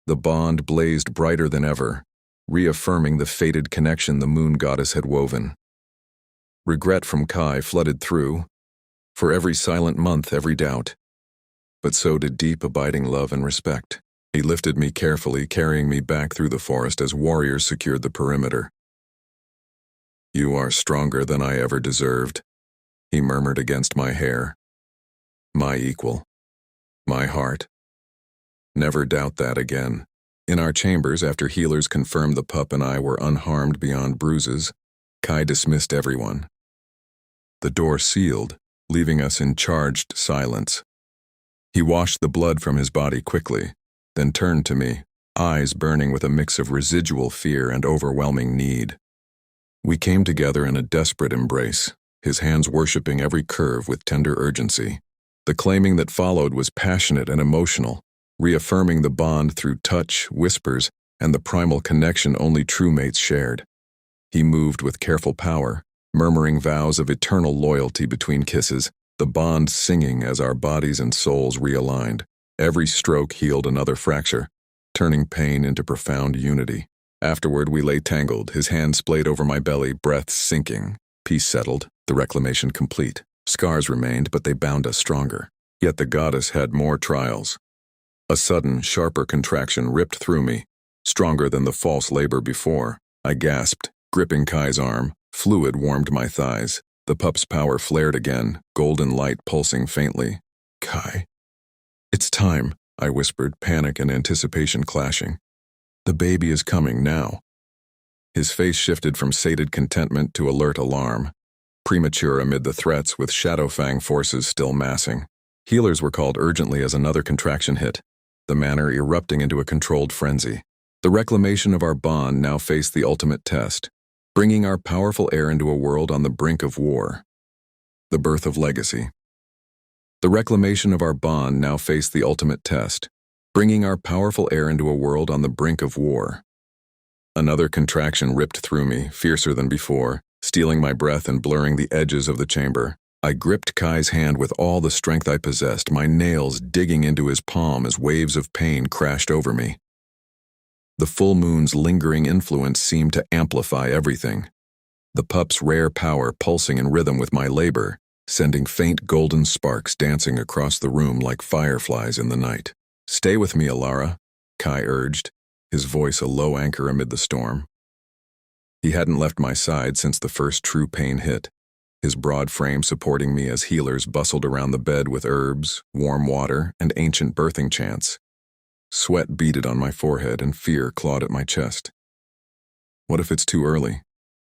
The bond blazed brighter than ever, reaffirming the fated connection the moon goddess had woven. Regret from Kai flooded through, for every silent month, every doubt. But so did deep, abiding love and respect. He lifted me carefully, carrying me back through the forest as warriors secured the perimeter. You are stronger than I ever deserved, he murmured against my hair. My equal. My heart. Never doubt that again. In our chambers, after healers confirmed the pup and I were unharmed beyond bruises, Kai dismissed everyone. The door sealed, leaving us in charged silence. He washed the blood from his body quickly, then turned to me, eyes burning with a mix of residual fear and overwhelming need. We came together in a desperate embrace, his hands worshipping every curve with tender urgency. The claiming that followed was passionate and emotional, reaffirming the bond through touch, whispers, and the primal connection only true mates shared. He moved with careful power, murmuring vows of eternal loyalty between kisses, the bond singing as our bodies and souls realigned. Every stroke healed another fracture, turning pain into profound unity. Afterward, we lay tangled, his hand splayed over my belly, breath sinking. Peace settled, the reclamation complete. Scars remained, but they bound us stronger. Yet the goddess had more trials. A sudden, sharper contraction ripped through me, stronger than the false labor before. I gasped, gripping Kai's arm. Fluid warmed my thighs. The pup's power flared again, golden light pulsing faintly. Kai. It's time, I whispered, panic and anticipation clashing. The baby is coming now. His face shifted from sated contentment to alert alarm, premature amid the threats with Shadowfang forces still massing. Healers were called urgently as another contraction hit, the manner erupting into a controlled frenzy. The reclamation of our bond now faced the ultimate test, bringing our powerful heir into a world on the brink of war. The birth of legacy. The reclamation of our bond now faced the ultimate test, bringing our powerful heir into a world on the brink of war. Another contraction ripped through me, fiercer than before, stealing my breath and blurring the edges of the chamber. I gripped Kai's hand with all the strength I possessed, my nails digging into his palm as waves of pain crashed over me. The full moon's lingering influence seemed to amplify everything. The pup's rare power pulsing in rhythm with my labor, sending faint golden sparks dancing across the room like fireflies in the night. Stay with me, Elara, Kai urged, his voice a low anchor amid the storm. He hadn't left my side since the first true pain hit, his broad frame supporting me as healers bustled around the bed with herbs, warm water, and ancient birthing chants. Sweat beaded on my forehead and fear clawed at my chest. What if it's too early?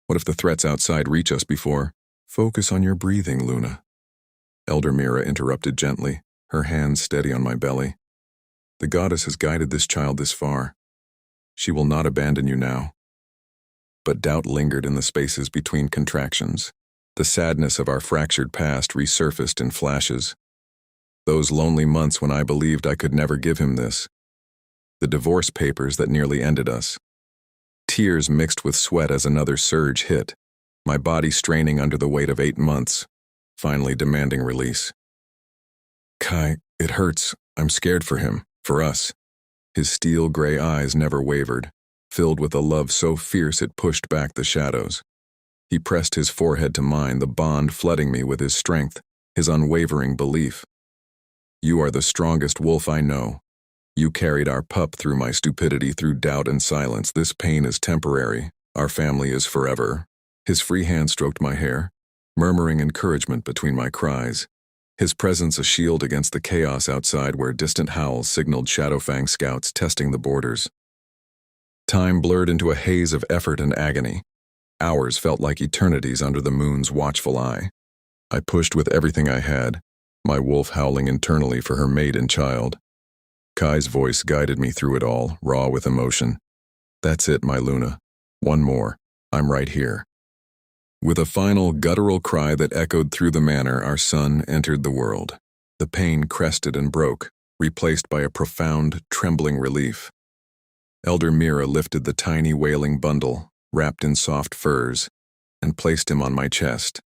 What if the threats outside reach us before? Focus on your breathing, Luna. Elder Mira interrupted gently, her hands steady on my belly. The goddess has guided this child this far. She will not abandon you now. But doubt lingered in the spaces between contractions. The sadness of our fractured past resurfaced in flashes. Those lonely months when I believed I could never give him this. The divorce papers that nearly ended us. Tears mixed with sweat as another surge hit, my body straining under the weight of 8 months, finally demanding release. Kai, it hurts. I'm scared for him, for us. His steel gray eyes never wavered, filled with a love so fierce it pushed back the shadows. He pressed his forehead to mine, the bond flooding me with his strength, his unwavering belief. You are the strongest wolf I know. You carried our pup through my stupidity, through doubt and silence. This pain is temporary. Our family is forever. His free hand stroked my hair, murmuring encouragement between my cries. His presence a shield against the chaos outside where distant howls signaled Shadowfang scouts testing the borders. Time blurred into a haze of effort and agony. Hours felt like eternities under the moon's watchful eye. I pushed with everything I had, my wolf howling internally for her mate and child. Kai's voice guided me through it all, raw with emotion. That's it, my Luna. One more. I'm right here. With a final guttural cry that echoed through the manor, our son entered the world. The pain crested and broke, replaced by a profound, trembling relief. Elder Mira lifted the tiny wailing bundle, wrapped in soft furs, and placed him on my chest.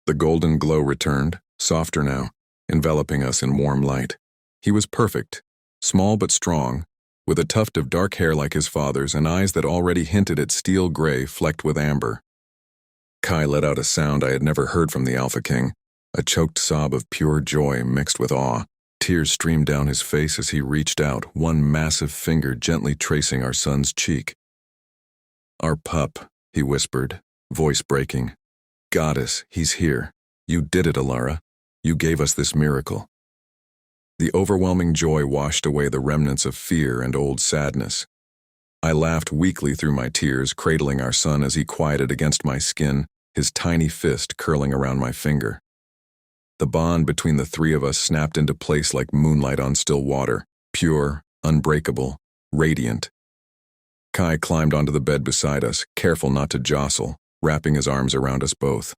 The golden glow returned, softer now, enveloping us in warm light. He was perfect, small but strong, with a tuft of dark hair like his father's and eyes that already hinted at steel gray flecked with amber. Kai let out a sound I had never heard from the Alpha King, a choked sob of pure joy mixed with awe. Tears streamed down his face as he reached out, one massive finger gently tracing our son's cheek. Our pup, he whispered, voice breaking. Goddess, he's here. You did it, Elara. You gave us this miracle. The overwhelming joy washed away the remnants of fear and old sadness. I laughed weakly through my tears, cradling our son as he quieted against my skin, his tiny fist curling around my finger. The bond between the three of us snapped into place like moonlight on still water, pure, unbreakable, radiant. Kai climbed onto the bed beside us, careful not to jostle, wrapping his arms around us both.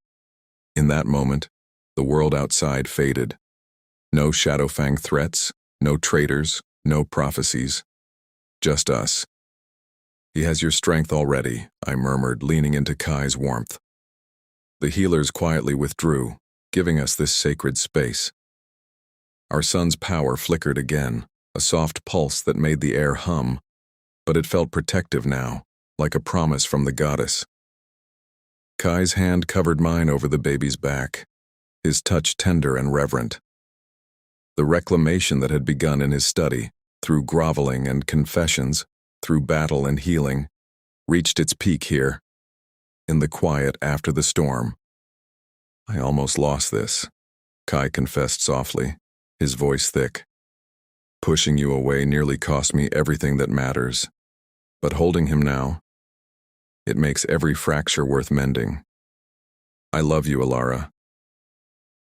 In that moment, the world outside faded. No Shadowfang threats, no traitors, No prophecies. Just us. He has your strength already, I murmured, leaning into Kai's warmth. The healers quietly withdrew, giving us this sacred space. Our son's power flickered again, a soft pulse that made the air hum, but it felt protective now, like a promise from the goddess. Kai's hand covered mine over the baby's back, his touch tender and reverent. The reclamation that had begun in his study, through groveling and confessions, through battle and healing, reached its peak here, in the quiet after the storm. I almost lost this, Kai confessed softly, his voice thick. Pushing you away nearly cost me everything that matters, but holding him now, it makes every fracture worth mending. I love you, Elara.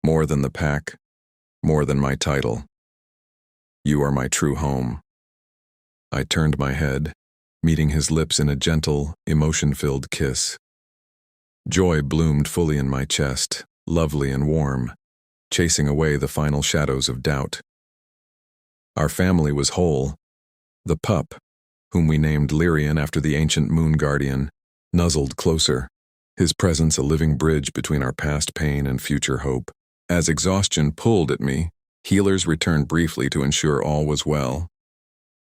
More than the pack, more than my title. You are my true home. I turned my head, meeting his lips in a gentle, emotion-filled kiss. Joy bloomed fully in my chest, lovely and warm, chasing away the final shadows of doubt. Our family was whole. The pup, whom we named Lyrian after the ancient moon guardian, nuzzled closer, his presence a living bridge between our past pain and future hope. As exhaustion pulled at me, healers returned briefly to ensure all was well.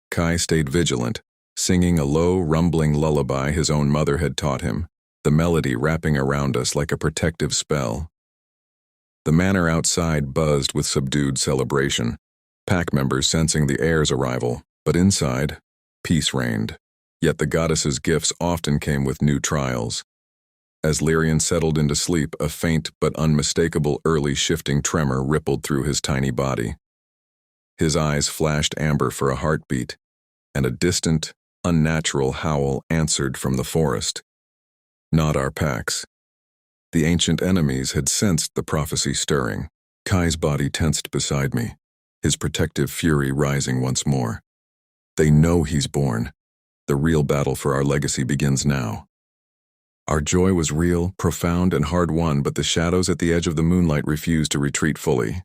Kai stayed vigilant, singing a low, rumbling lullaby his own mother had taught him, the melody wrapping around us like a protective spell. The manor outside buzzed with subdued celebration, pack members sensing the heir's arrival, but inside, peace reigned. Yet the goddess's gifts often came with new trials. As Lyrian settled into sleep, a faint but unmistakable early shifting tremor rippled through his tiny body. His eyes flashed amber for a heartbeat, and a distant, unnatural howl answered from the forest. Not our packs. The ancient enemies had sensed the prophecy stirring. Kai's body tensed beside me, his protective fury rising once more. They know he's born. The real battle for our legacy begins now. Our joy was real, profound, and hard-won, but the shadows at the edge of the moonlight refused to retreat fully.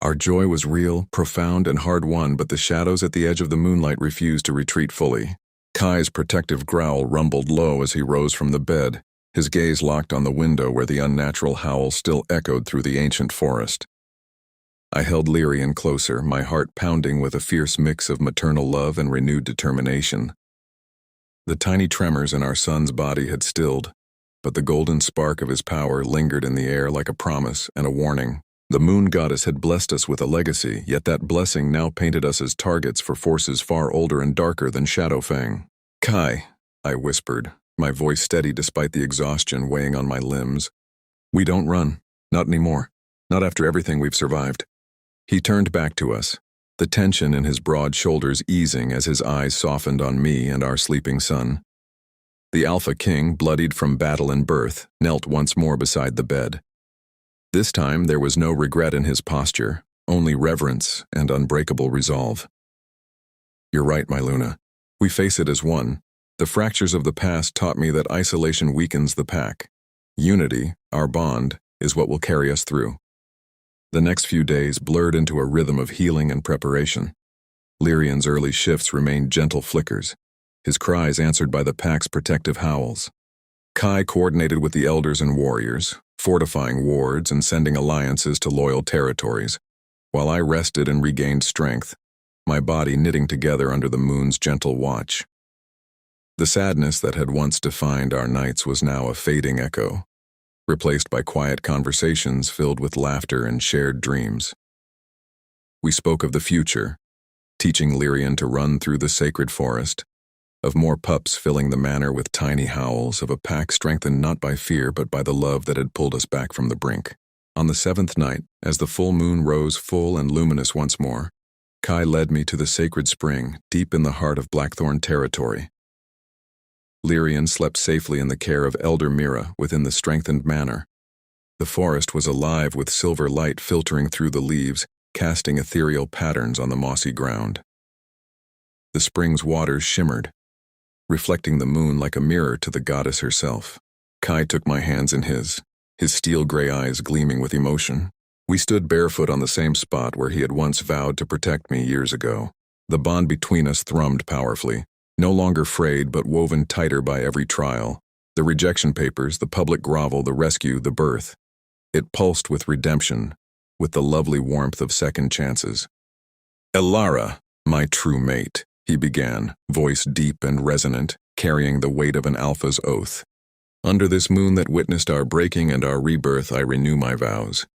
Our joy was real, profound, and hard-won, but the shadows at the edge of the moonlight refused to retreat fully. Kai's protective growl rumbled low as he rose from the bed, his gaze locked on the window where the unnatural howl still echoed through the ancient forest. I held Lyrian closer, my heart pounding with a fierce mix of maternal love and renewed determination. The tiny tremors in our son's body had stilled, but the golden spark of his power lingered in the air like a promise and a warning. The moon goddess had blessed us with a legacy, yet that blessing now painted us as targets for forces far older and darker than Shadowfang. Kai, I whispered, my voice steady despite the exhaustion weighing on my limbs. We don't run. Not anymore. Not after everything we've survived. He turned back to us, the tension in his broad shoulders easing as his eyes softened on me and our sleeping son. The Alpha King, bloodied from battle and birth, knelt once more beside the bed. This time there was no regret in his posture, only reverence and unbreakable resolve. You're right, my Luna. We face it as one. The fractures of the past taught me that isolation weakens the pack. Unity, our bond, is what will carry us through. The next few days blurred into a rhythm of healing and preparation. Lyrian's early shifts remained gentle flickers, his cries answered by the pack's protective howls. Kai coordinated with the elders and warriors, fortifying wards and sending alliances to loyal territories, while I rested and regained strength, my body knitting together under the moon's gentle watch. The sadness that had once defined our nights was now a fading echo, replaced by quiet conversations filled with laughter and shared dreams. We spoke of the future, teaching Lyrian to run through the sacred forest, of more pups filling the manor with tiny howls, of a pack strengthened not by fear but by the love that had pulled us back from the brink. On the seventh night, as the full moon rose full and luminous once more, Kai led me to the sacred spring, deep in the heart of Blackthorn territory. Lyrian slept safely in the care of Elder Mira within the strengthened manor. The forest was alive with silver light filtering through the leaves, casting ethereal patterns on the mossy ground. The spring's waters shimmered, reflecting the moon like a mirror to the goddess herself. Kai took my hands in his steel-gray eyes gleaming with emotion. We stood barefoot on the same spot where he had once vowed to protect me years ago. The bond between us thrummed powerfully, no longer frayed but woven tighter by every trial. The rejection papers, the public grovel, the rescue, the birth. It pulsed with redemption, with the lovely warmth of second chances. "Elara, my true mate," he began, voice deep and resonant, carrying the weight of an alpha's oath. "Under this moon that witnessed our breaking and our rebirth, I renew my vows.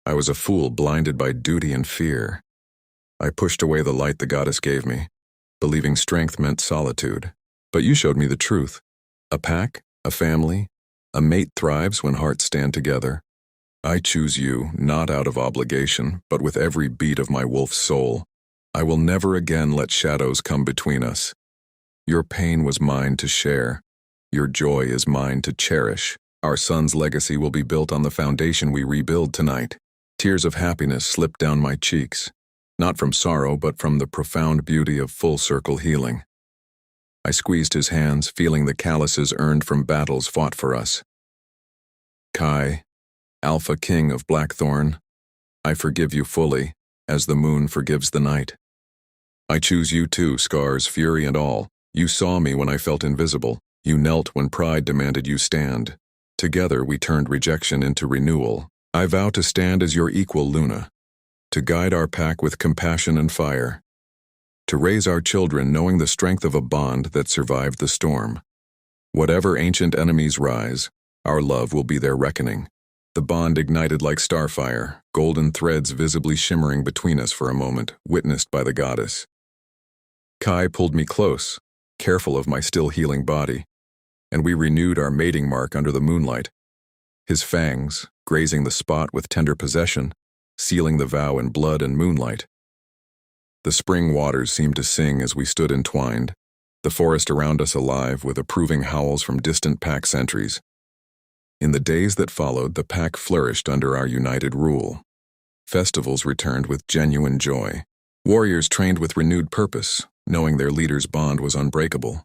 I was a fool blinded by duty and fear. I pushed away the light the goddess gave me, believing strength meant solitude. But you showed me the truth. A pack, a family, a mate thrives when hearts stand together. I choose you, not out of obligation, but with every beat of my wolf's soul. I will never again let shadows come between us. Your pain was mine to share. Your joy is mine to cherish. Our son's legacy will be built on the foundation we rebuild tonight." Tears of happiness slipped down my cheeks, not from sorrow but from the profound beauty of full-circle healing. I squeezed his hands, feeling the calluses earned from battles fought for us. "Kai, Alpha King of Blackthorn, I forgive you fully, as the moon forgives the night. I choose you too, scars, fury and all. You saw me when I felt invisible. You knelt when pride demanded you stand. Together we turned rejection into renewal. I vow to stand as your equal, Luna, to guide our pack with compassion and fire, to raise our children knowing the strength of a bond that survived the storm. Whatever ancient enemies rise, our love will be their reckoning." The bond ignited like starfire, golden threads visibly shimmering between us for a moment, witnessed by the goddess. Kai pulled me close, careful of my still healing body, and we renewed our mating mark under the moonlight. His fangs, grazing the spot with tender possession, sealing the vow in blood and moonlight. The spring waters seemed to sing as we stood entwined, the forest around us alive with approving howls from distant pack sentries. In the days that followed, the pack flourished under our united rule. Festivals returned with genuine joy. Warriors trained with renewed purpose, knowing their leader's bond was unbreakable.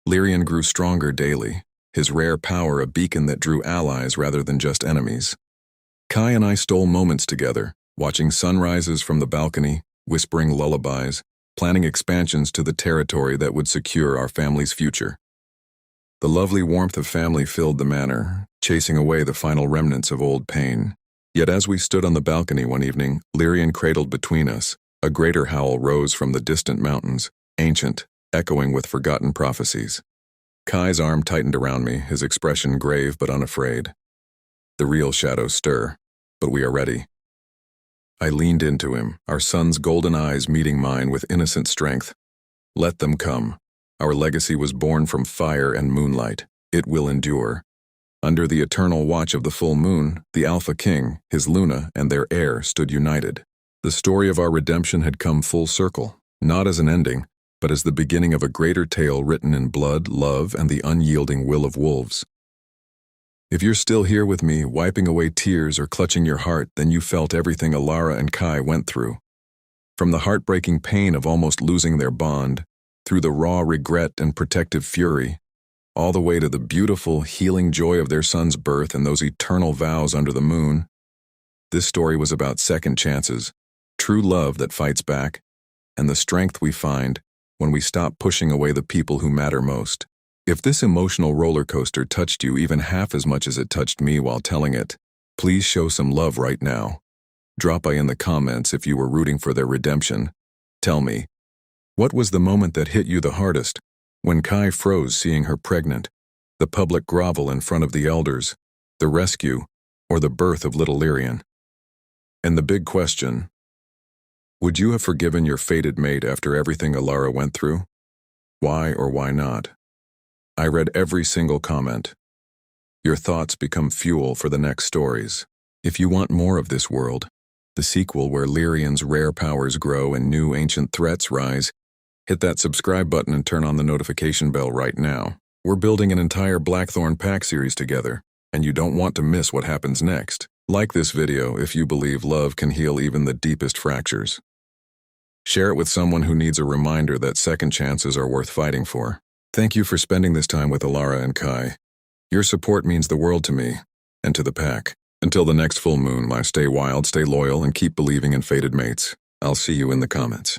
Lyrian grew stronger daily, his rare power a beacon that drew allies rather than just enemies. Kai and I stole moments together, watching sunrises from the balcony, whispering lullabies, planning expansions to the territory that would secure our family's future. The lovely warmth of family filled the manor, chasing away the final remnants of old pain. Yet as we stood on the balcony one evening, Lyrian cradled between us, a greater howl rose from the distant mountains, ancient, echoing with forgotten prophecies. Kai's arm tightened around me, his expression grave but unafraid. The real shadows stir, but we are ready. I leaned into him, our son's golden eyes meeting mine with innocent strength. Let them come. Our legacy was born from fire and moonlight. It will endure. Under the eternal watch of the full moon, the Alpha King, his Luna, and their heir stood united. The story of our redemption had come full circle, not as an ending, but as the beginning of a greater tale written in blood, love, and the unyielding will of wolves. If you're still here with me, wiping away tears or clutching your heart, then you felt everything Elara and Kai went through. From the heartbreaking pain of almost losing their bond, through the raw regret and protective fury, all the way to the beautiful, healing joy of their son's birth and those eternal vows under the moon. This story was about second chances, true love that fights back, and the strength we find when we stop pushing away the people who matter most. If this emotional roller coaster touched you even half as much as it touched me while telling it, please show some love right now. Drop by in the comments if you were rooting for their redemption. Tell me, what was the moment that hit you the hardest? When Kai froze seeing her pregnant, the public grovel in front of the elders, the rescue, or the birth of little Lyrian? And the big question, would you have forgiven your fated mate after everything Elara went through? Why or why not? I read every single comment. Your thoughts become fuel for the next stories. If you want more of this world, the sequel where Lyrian's rare powers grow and new ancient threats rise, hit that subscribe button and turn on the notification bell right now. We're building an entire Blackthorn Pack series together, and you don't want to miss what happens next. Like this video if you believe love can heal even the deepest fractures. Share it with someone who needs a reminder that second chances are worth fighting for. Thank you for spending this time with Elara and Kai. Your support means the world to me, and to the pack. Until the next full moon, stay wild, stay loyal, and keep believing in fated mates. I'll see you in the comments.